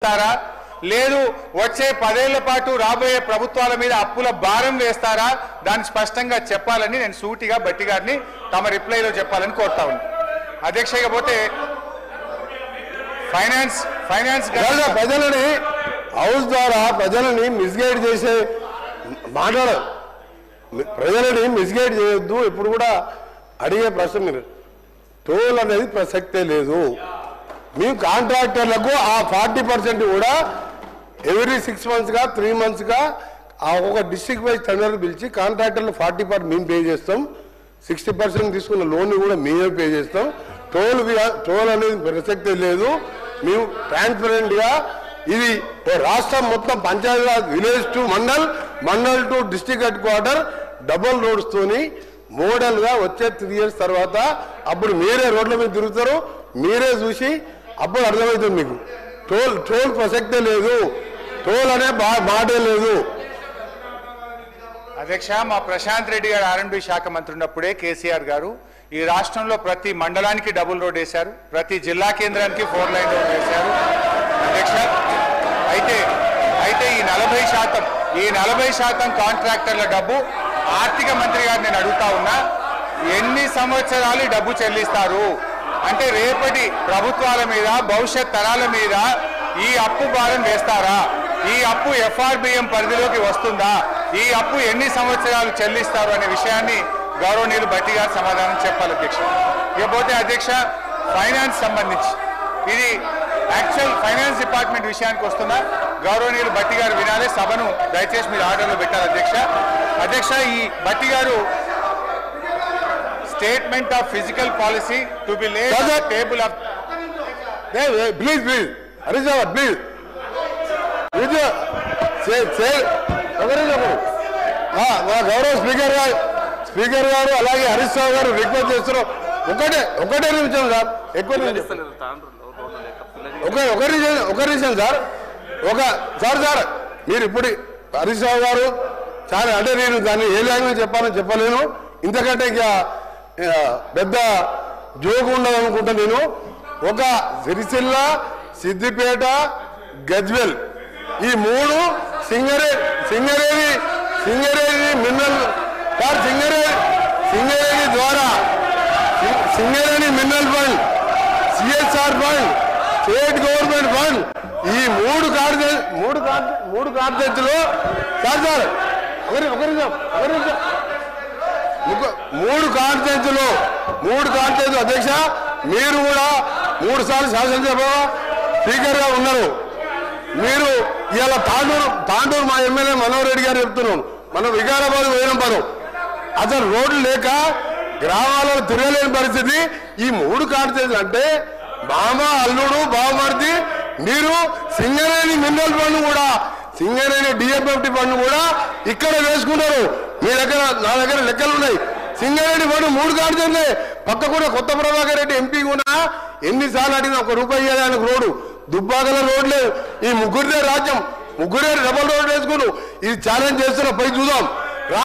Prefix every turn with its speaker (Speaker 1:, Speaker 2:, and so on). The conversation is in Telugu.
Speaker 1: వేస్తారా లేదు వచ్చే 10 ఏళ్ల పాటు రాబోయే ప్రభుత్వాల మీద అప్పుల భారం వేస్తారా దాన్ని స్పష్టంగా చెప్పాలని నేను సూటిగా బట్టి గారిని తమ రిప్లైలో చెప్పాలని కోరుతా ఉన్నాను. అధ్యక్ష ఇకపోతే ఫైనాన్స్
Speaker 2: ప్రజలని హౌస్ ద్వారా ప్రజలని మిస్గైడ్ చేసే ప్రజలని మిస్గైడ్ చేయొద్దు. ఇప్పుడు కూడా అడిగే ప్రశ్న మీరు టోల్ అనేది ప్రసక్తే లేదు. మేము కాంట్రాక్టర్లకు ఆ 40% కూడా ఎవ్రీ 6 monthsగా 3 monthsగా ఒక డిస్ట్రిక్ట్ వైజ్ టెండర్ పిలిచి కాంట్రాక్టర్లు 40% మేము పే చేస్తాం, 60% తీసుకున్న లోన్ కూడా మేమే పే చేస్తాం. టోల్ అనేది ప్రసక్తే లేదు. మేము ట్రాన్స్పరెంట్గా ఇది రాష్ట్రం మొత్తం Panchayat Raj village to mandal to district headquarter double రోడ్స్తోని మోడల్గా వచ్చే 3 years తర్వాత అప్పుడు మీరే రోడ్ల మీద తిరుగుతారు, మీరే చూసి అప్పుడు అర్థమవుతుంది మీకు. టోల్ ప్రసక్తే లేదు, టోల్ అనే మాటే లేదు.
Speaker 1: అధ్యక్ష మా ప్రశాంత్ రెడ్డి గారు ఆర్ఎండ్బి శాఖ మంత్రి ఉన్నప్పుడే కేసీఆర్ గారు ఈ రాష్ట్రంలో ప్రతి మండలానికి డబుల్ రోడ్ వేశారు, ప్రతి జిల్లా కేంద్రానికి 4 lane రోడ్ వేశారు అధ్యక్ష. అయితే ఈ 40% కాంట్రాక్టర్ల డబ్బు ఆర్థిక మంత్రి గారు నేను అడుగుతా ఉన్నా, ఎన్ని సంవత్సరాలు డబ్బు చెల్లిస్తారు? అంటే రేపటి ప్రభుత్వాల మీద భవిష్యత్ తరాల మీద ఈ అప్పు భారం వేస్తారా? ఈ అప్పు FRBM పరిధిలోకి వస్తుందా? ఈ అప్పు ఎన్ని సంవత్సరాలు చెల్లిస్తారు అనే విషయాన్ని గౌరవనీయులు బట్టి గారు సమాధానం చెప్పాలి అధ్యక్ష. ఇకపోతే అధ్యక్ష ఫైనాన్స్ సంబంధించి ఇది యాక్చువల్ ఫైనాన్స్ డిపార్ట్మెంట్ విషయానికి వస్తుందా గౌరవనీయులు బట్టి గారు వినాలి, సభను దయచేసి మీరు ఆర్డర్లో పెట్టాలి అధ్యక్ష. అధ్యక్ష ఈ బట్టి గారు statement of physical policy to be laid on the table off
Speaker 2: please Harish Rao please గౌరవ స్పీకర్ గారు అలాగే హరీష్ రావు గారు రిక్వెస్ట్ చేస్తున్నారు. ఒకటే నిమిషం సార్, ఎక్కువ ఒక నిమిషం సార్ మీరు ఇప్పుడు హరీష్ రావు గారు చాలా అంటే నేను దాన్ని ఏ లాంగ్వేజ్ చెప్పాలని చెప్పలేను, ఇంతకంటే ఇక పెద్ద జోగు ఉండదు అనుకుంటా. నేను ఒక సిరిసిల్ల, సిద్దిపేట, గజ్వెల్ ఈ 3 సింగరేణి మినరల్ సింగరేణి ద్వారా Singareni mineral fund, CSR fund, state government fund ఈ 3 కార్యదర్శులు సార్ ఒక నిమిషం 3 కార్యదర్శులు అధ్యక్ష మీరు కూడా 3 సార్లు శాసనసభ స్పీకర్గా ఉన్నారు. మీరు ఇవాళ తాండూరు మా ఎమ్మెల్యే మనోహర్ రెడ్డి గారు చెప్తున్నాను, మనం వికారాబాద్ పోయినంపరు అసలు రోడ్లు లేక గ్రామాలలో తిరగలేని పరిస్థితి. ఈ 3 కార్యదర్శులు అంటే మామ, అల్లుడు, బావమర్ది. మీరు సింగరేణి మినరల్ ఫండ్ కూడా, సింగరేణి DFFT ఫండ్ కూడా ఇక్కడ వేసుకున్నారు. మీ దగ్గర నా దగ్గర లెక్కలు ఉన్నాయి. సింగరేణి ఫండ్ 3 కార్యదర్శులే. పక్క కూడా కొత్త ప్రభాకర్ రెడ్డి ఎంపీ కూడా ఎన్నిసార్లు అడిగినా ₹1 ఇవ్వాలి ఆయనకు రోడ్డు. దుబ్బాకల రోడ్ లేదు. ఈ ముగ్గురిదే రాజ్యం, ముగ్గురే డబల్ రోడ్ వేసుకున్నారు. ఇది ఛాలెంజ్ చేస్తున్నా, పై చూద్దాం.